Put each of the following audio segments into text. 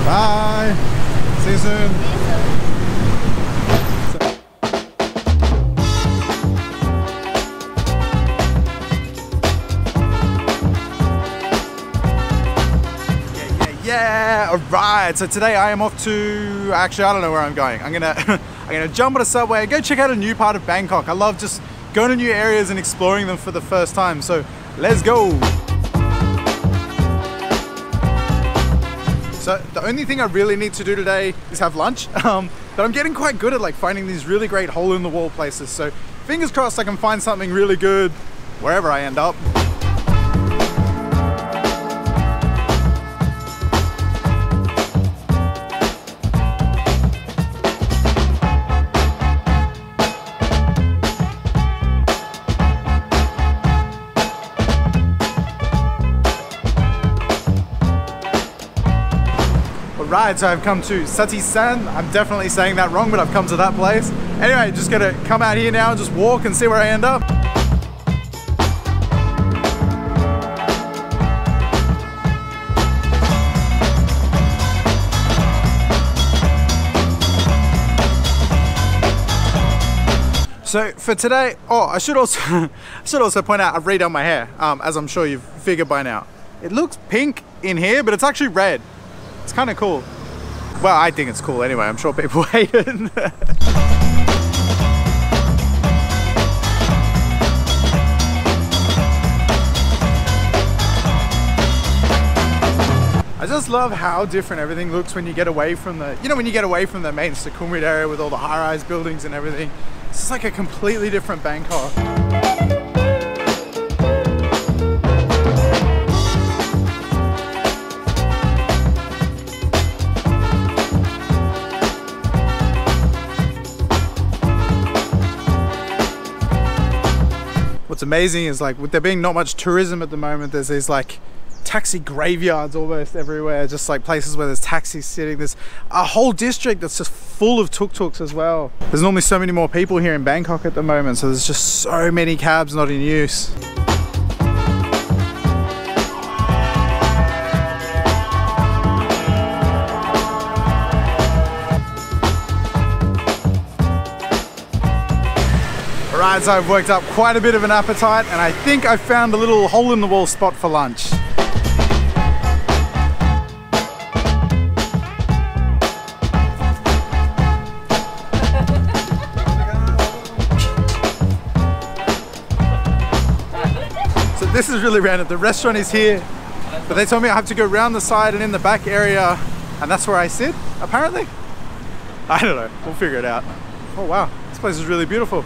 Bye. See you soon. Yeah, alright, so today I am off to, actually I don't know where I'm going. I'm gonna jump on a subway and go check out a new part of Bangkok. I love just going to new areas and exploring them for the first time, so let's go. So the only thing I really need to do today is have lunch, but I'm getting quite good at like finding these really great hole-in-the-wall places, so fingers crossed I can find something really good wherever I end up. Right, so I've come to Satisan. I'm definitely saying that wrong, but I've come to that place. Anyway, just gonna come out here now and just walk and see where I end up. So for today, I should also point out I've redone my hair, as I'm sure you've figured by now. It looks pink in here, but it's actually red. It's kind of cool. Well, I think it's cool anyway. I'm sure people hate it. I just love how different everything looks when you get away from the, when you get away from the main Sukhumvit area with all the high-rise buildings and everything. It's just like a completely different Bangkok. What's amazing is like with there being not much tourism at the moment, there's these like taxi graveyards almost everywhere, just like places where there's taxis sitting. There's a whole district that's just full of tuk-tuks as well. There's normally so many more people here in Bangkok at the moment, so there's just so many cabs not in use. Alright, so I've worked up quite a bit of an appetite and I think I found a little hole-in-the-wall spot for lunch. So this is really random. The restaurant is here, but they told me I have to go around the side and in the back area, and that's where I sit, apparently. I don't know, we'll figure it out. Oh wow, this place is really beautiful.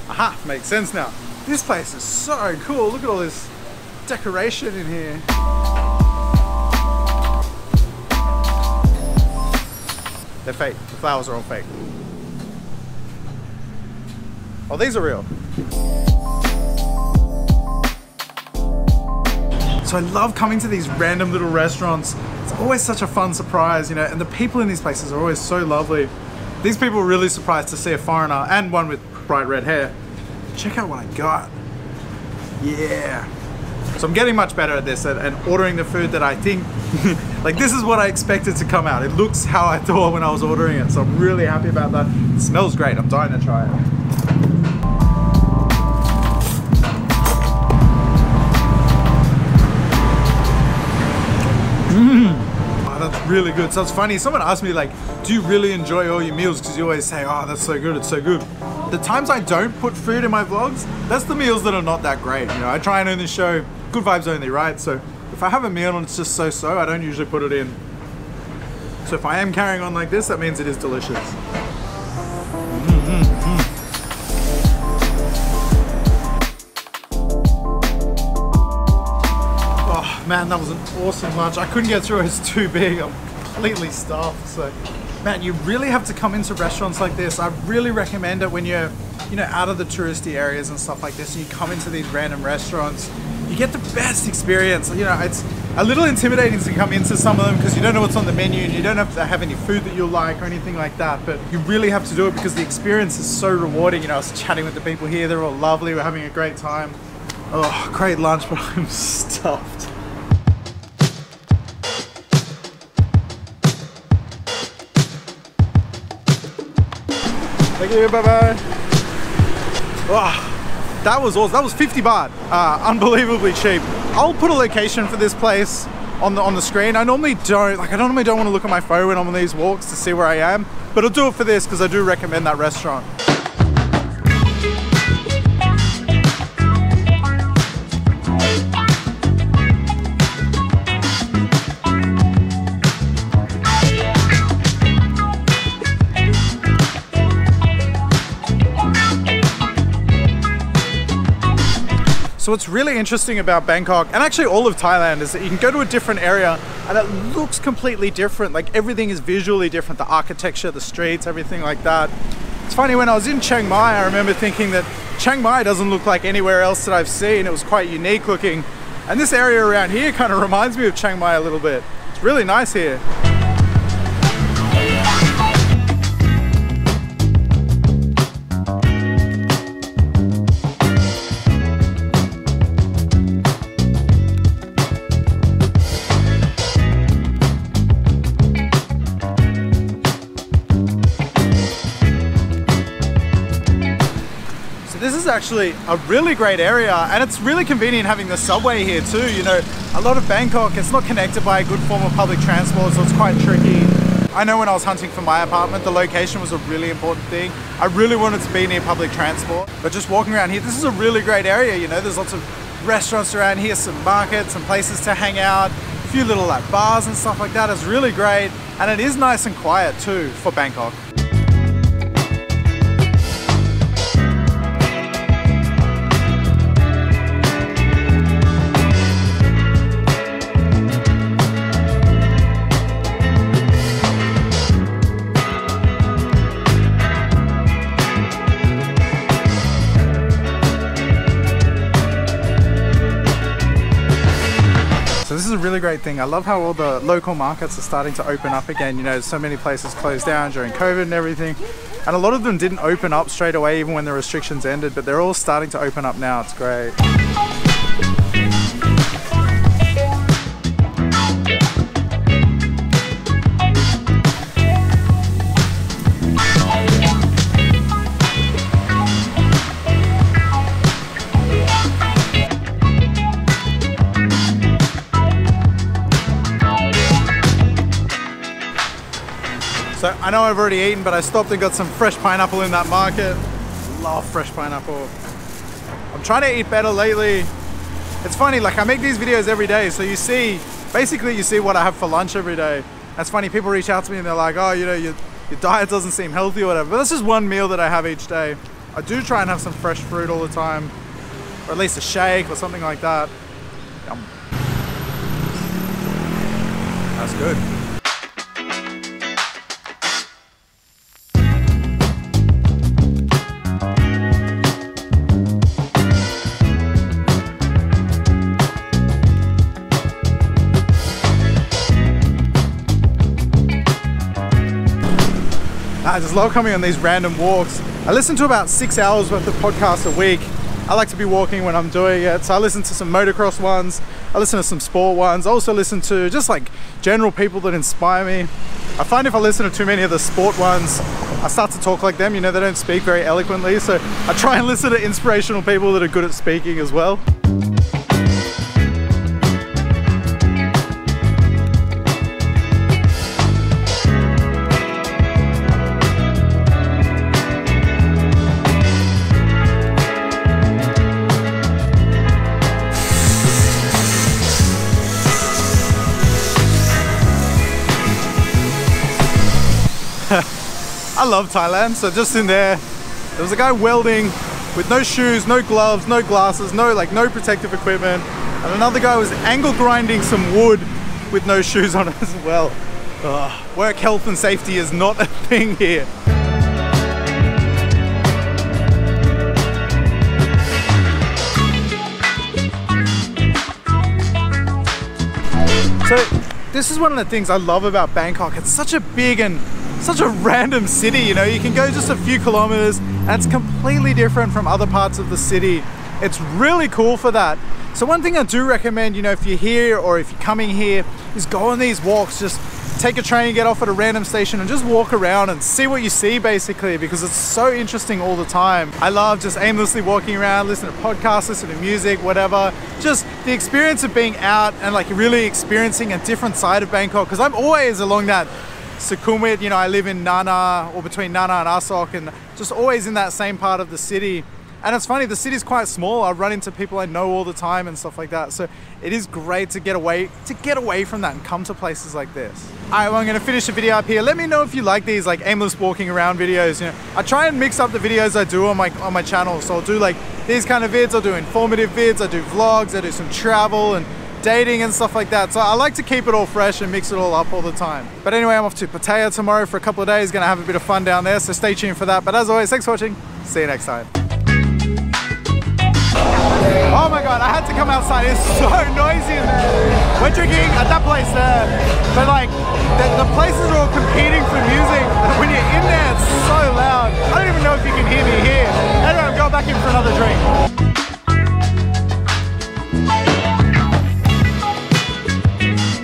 Aha, makes sense now. This place is so cool. Look at all this decoration in here. They're fake. The flowers are all fake. Oh, these are real. So I love coming to these random little restaurants. It's always such a fun surprise, and the people in these places are always so lovely. These people were really surprised to see a foreigner and one with bright red hair. Check out what I got. Yeah. So I'm getting much better at this and ordering the food that I think, like this is what I expected to come out. It looks how I thought when I was ordering it. So I'm really happy about that. It smells great. I'm dying to try it. That's really good. So it's funny, someone asked me like, do you really enjoy all your meals? Because you always say, oh, that's so good, it's so good. The times I don't put food in my vlogs, that's the meals that are not that great. I try and only show good vibes only, right? So if I have a meal and it's just so-so, I don't usually put it in. So if I am carrying on like this, that means it is delicious. Man, that was an awesome lunch. I couldn't get through it, it's too big. I'm completely stuffed. So, man, you really have to come into restaurants like this. I really recommend it when you're, out of the touristy areas and stuff like this, and you come into these random restaurants. You you get the best experience. You know, it's a little intimidating to come into some of them because you don't know what's on the menu and you don't have to have any food that you like or anything like that, but you really have to do it because the experience is so rewarding. You know, I was chatting with the people here, they're all lovely, we're having a great time. Oh, great lunch, but I'm stuffed. Thank you, bye-bye. Oh. That was awesome. That was 50 baht. Unbelievably cheap. I'll put a location for this place on the screen. I normally don't want to look at my phone when I'm on these walks to see where I am, but I'll do it for this because I do recommend that restaurant. So what's really interesting about Bangkok, and actually all of Thailand, is that you can go to a different area and it looks completely different. Like everything is visually different, the architecture, the streets, everything like that. It's funny, when I was in Chiang Mai, I remember thinking that Chiang Mai doesn't look like anywhere else that I've seen. It was quite unique looking. And this area around here kind of reminds me of Chiang Mai a little bit. It's really nice here. This is actually a really great area, and it's really convenient having the subway here too. You know, a lot of Bangkok, it's not connected by a good form of public transport, so it's quite tricky. I know when I was hunting for my apartment, the location was a really important thing. I really wanted to be near public transport, but just walking around here, this is a really great area. You know, there's lots of restaurants around here, some markets, some places to hang out, a few little like bars and stuff like that. It's really great, and it is nice and quiet too for Bangkok. So this is a really great thing. I love how all the local markets are starting to open up again. You know, so many places closed down during COVID and everything. And a lot of them didn't open up straight away even when the restrictions ended, but they're all starting to open up now. It's great. So I know I've already eaten, but I stopped and got some fresh pineapple in that market. Love fresh pineapple. I'm trying to eat better lately. It's funny, like I make these videos every day, so you see, basically you see what I have for lunch every day. That's funny, people reach out to me and they're like, oh, you know, your diet doesn't seem healthy or whatever, but that's just one meal that I have each day. I do try and have some fresh fruit all the time, or at least a shake or something like that. Yum. That's good. I just love coming on these random walks. I listen to about 6 hours worth of podcasts a week. I like to be walking when I'm doing it. So I listen to some motocross ones. I listen to some sport ones. I also listen to just like general people that inspire me. I find if I listen to too many of the sport ones, I start to talk like them. You know, they don't speak very eloquently. So I try and listen to inspirational people that are good at speaking as well. I love Thailand. So just in there was a guy welding with no shoes, no gloves, no glasses, no protective equipment, and another guy was angle grinding some wood with no shoes on as well. Work health and safety is not a thing here. So this is one of the things I love about Bangkok. It's such a big and such a random city, you know. You can go just a few kilometers and it's completely different from other parts of the city. It's really cool for that. So one thing I do recommend, you know, if you're here or if you're coming here, is go on these walks. Just take a train, get off at a random station and just walk around and see what you see, basically, because it's so interesting all the time. I love just aimlessly walking around, listening to podcasts, listening to music, whatever. Just the experience of being out and like really experiencing a different side of Bangkok, because I'm always along that Sukhumvit, you know, I live in Nana, or between Nana and Asok, and just always in that same part of the city. And it's funny, the city's quite small. I run into people I know all the time and stuff like that. So it is great to get away from that and come to places like this. All right, well, I'm gonna finish the video up here. Let me know if you like these like aimless walking around videos. You know, I try and mix up the videos I do on my channel. So I'll do like these kind of vids, I'll do informative vids, I do vlogs, I do some travel and dating and stuff like that. So I like to keep it all fresh and mix it all up all the time. But anyway, I'm off to Pattaya tomorrow for a couple of days. Gonna have a bit of fun down there. So stay tuned for that. But as always, thanks for watching. See you next time. Oh my god, I had to come outside. It's so noisy in there. We're drinking at that place there, but like the places are all competing